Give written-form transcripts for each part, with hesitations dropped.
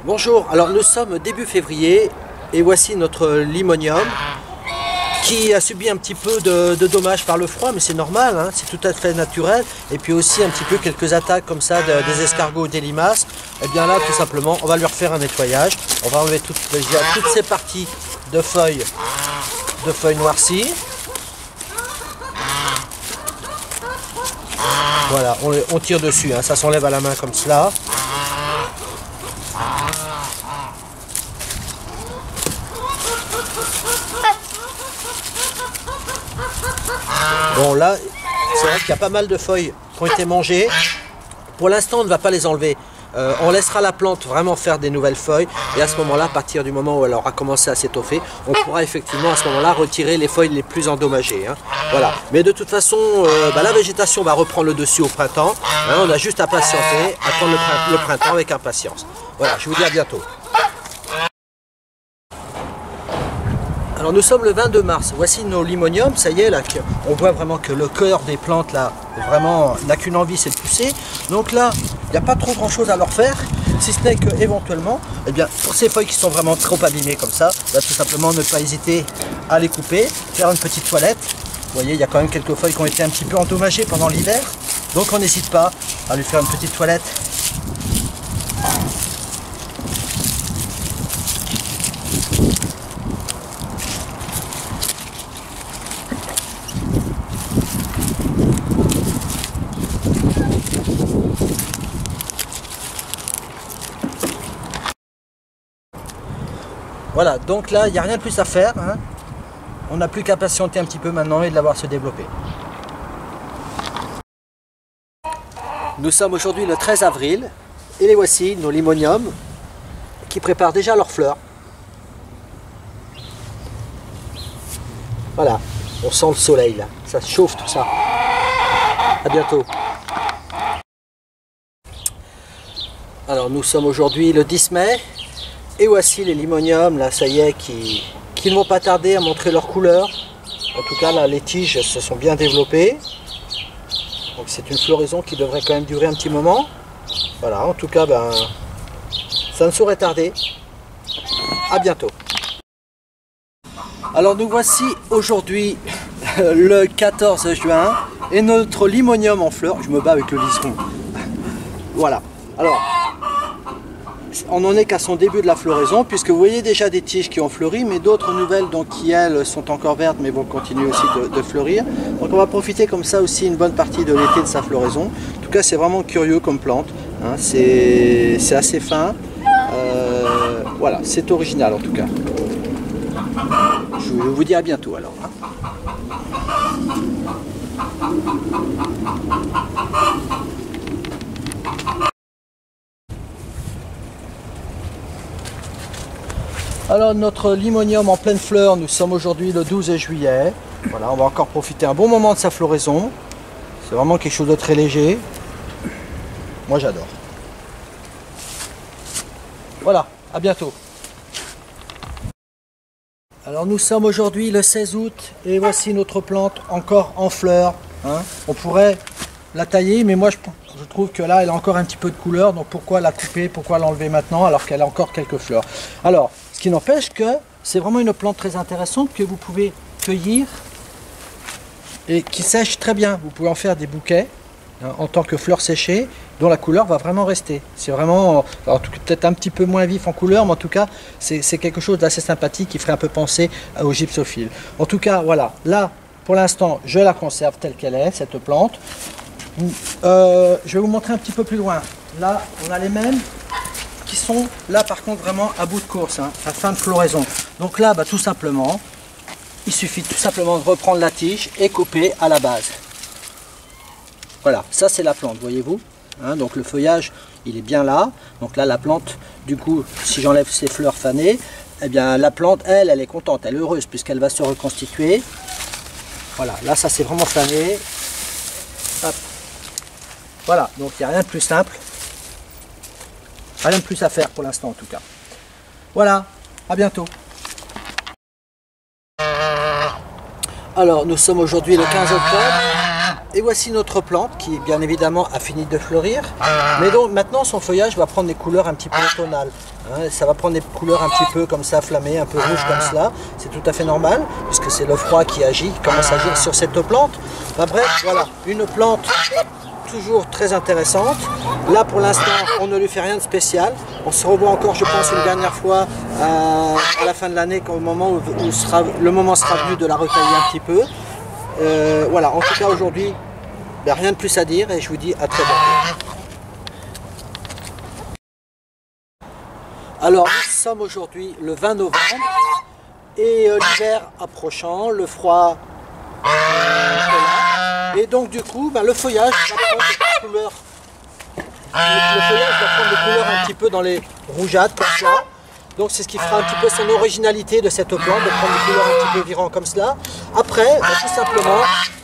Bonjour, alors nous sommes début février et voici notre limonium qui a subi un petit peu de dommages par le froid, mais c'est normal, hein, c'est tout à fait naturel. Et puis aussi un petit peu quelques attaques comme ça des escargots ou des limaces. Et bien là tout simplement on va lui refaire un nettoyage. On va enlever toutes ces parties de feuilles noircies. Voilà, on tire dessus, hein, ça s'enlève à la main comme cela. Bon là, c'est vrai qu'il y a pas mal de feuilles qui ont été mangées. Pour l'instant, on ne va pas les enlever. On laissera la plante vraiment faire des nouvelles feuilles. Et à ce moment-là, à partir du moment où elle aura commencé à s'étoffer, on pourra effectivement à ce moment-là retirer les feuilles les plus endommagées. Hein. Voilà. Mais de toute façon, la végétation va reprendre le dessus au printemps. Hein, on a juste à patienter, attendre le printemps avec impatience. Voilà, je vous dis à bientôt. Alors nous sommes le 22 mars, voici nos limoniums, ça y est, là, on voit vraiment que le cœur des plantes là, vraiment n'a qu'une envie, c'est de pousser. Donc là, il n'y a pas trop grand chose à leur faire, si ce n'est que éventuellement, eh bien, pour ces feuilles qui sont vraiment trop abîmées comme ça, bah, tout simplement ne pas hésiter à les couper, faire une petite toilette. Vous voyez, il y a quand même quelques feuilles qui ont été un petit peu endommagées pendant l'hiver, donc on n'hésite pas à lui faire une petite toilette. Voilà, donc là, il n'y a rien de plus à faire. Hein. On n'a plus qu'à patienter un petit peu maintenant et de la voir se développer. Nous sommes aujourd'hui le 13 avril et les voici, nos limoniums, qui préparent déjà leurs fleurs. Voilà, on sent le soleil là, ça chauffe tout ça. À bientôt. Alors nous sommes aujourd'hui le 10 mai. Et voici les limoniums, là, ça y est, qui ne vont pas tarder à montrer leur couleur. En tout cas, là, les tiges se sont bien développées. Donc c'est une floraison qui devrait quand même durer un petit moment. Voilà, en tout cas, ben, ça ne saurait tarder. À bientôt. Alors nous voici aujourd'hui le 14 juin et notre limonium en fleurs. Je me bats avec le liseron. Voilà. Alors, on n'en est qu'à son début de la floraison, puisque vous voyez déjà des tiges qui ont fleuri, mais d'autres nouvelles donc, qui elles sont encore vertes mais vont continuer aussi de fleurir. Donc on va profiter comme ça aussi une bonne partie de l'été de sa floraison. En tout cas c'est vraiment curieux comme plante, hein. C'est assez fin, voilà, c'est original en tout cas. Je vous dis à bientôt alors. Hein. Alors notre limonium en pleine fleur, nous sommes aujourd'hui le 12 juillet. Voilà, on va encore profiter un bon moment de sa floraison. C'est vraiment quelque chose de très léger. Moi j'adore. Voilà, à bientôt. Alors nous sommes aujourd'hui le 16 août et voici notre plante encore en fleur. Hein. On pourrait la tailler, mais moi je trouve que là elle a encore un petit peu de couleur, donc pourquoi la couper, pourquoi l'enlever maintenant alors qu'elle a encore quelques fleurs. Alors, ce qui n'empêche que c'est vraiment une plante très intéressante que vous pouvez cueillir et qui sèche très bien. Vous pouvez en faire des bouquets hein, en tant que fleurs séchées dont la couleur va vraiment rester. C'est vraiment, peut-être un petit peu moins vif en couleur, mais en tout cas c'est quelque chose d'assez sympathique qui ferait un peu penser au gypsophile. En tout cas voilà, là pour l'instant je la conserve telle qu'elle est, cette plante. Je vais vous montrer un petit peu plus loin. Là on a les mêmes qui sont là par contre vraiment à bout de course, hein, à fin de floraison. Donc là bah, tout simplement, il suffit tout simplement de reprendre la tige et couper à la base. Voilà, ça c'est la plante, voyez-vous hein, donc le feuillage il est bien là. Donc là la plante, du coup si j'enlève ses fleurs fanées, eh bien la plante elle est contente, elle est heureuse puisqu'elle va se reconstituer. Voilà, là ça c'est vraiment fané. Hop. Voilà, donc il n'y a rien de plus simple. Rien de plus à faire pour l'instant en tout cas. Voilà, à bientôt. Alors nous sommes aujourd'hui le 15 octobre et voici notre plante qui bien évidemment a fini de fleurir, mais donc maintenant son feuillage va prendre des couleurs un petit peu automnales, hein, ça va prendre des couleurs un petit peu comme ça afflammées, un peu rouges comme cela, c'est tout à fait normal puisque c'est le froid qui agit, qui commence à agir sur cette plante. Enfin, bref, voilà, une plante toujours très intéressante. Là pour l'instant on ne lui fait rien de spécial, on se revoit encore je pense une dernière fois à la fin de l'année, au moment où le moment sera venu de la retailler un petit peu. Voilà, en tout cas aujourd'hui rien de plus à dire et je vous dis à très bientôt. Alors nous sommes aujourd'hui le 20 novembre et l'hiver approchant, le froid et donc du coup le feuillage va prendre des couleurs. Le feuillage va prendre des couleurs un petit peu dans les rougeâtres comme ça. Donc c'est ce qui fera un petit peu son originalité de cette plante, de prendre des couleurs un petit peu vivantes comme cela. Après, tout simplement,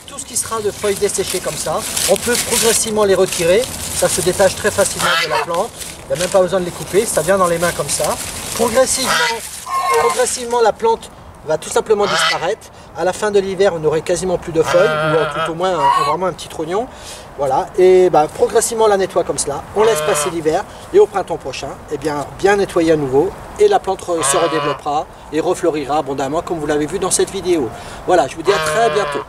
tout ce qui sera de feuilles desséchées comme ça, on peut progressivement les retirer. Ça se détache très facilement de la plante. Il n'y a même pas besoin de les couper, ça vient dans les mains comme ça. Progressivement la plante va tout simplement disparaître. À la fin de l'hiver, on n'aurait quasiment plus de feuilles, ou tout au moins vraiment un petit trognon. Voilà, et progressivement on la nettoie comme cela, on laisse passer l'hiver, et au printemps prochain, bien nettoyer à nouveau, et la plante se redéveloppera et refleurira abondamment comme vous l'avez vu dans cette vidéo. Voilà, je vous dis à très bientôt.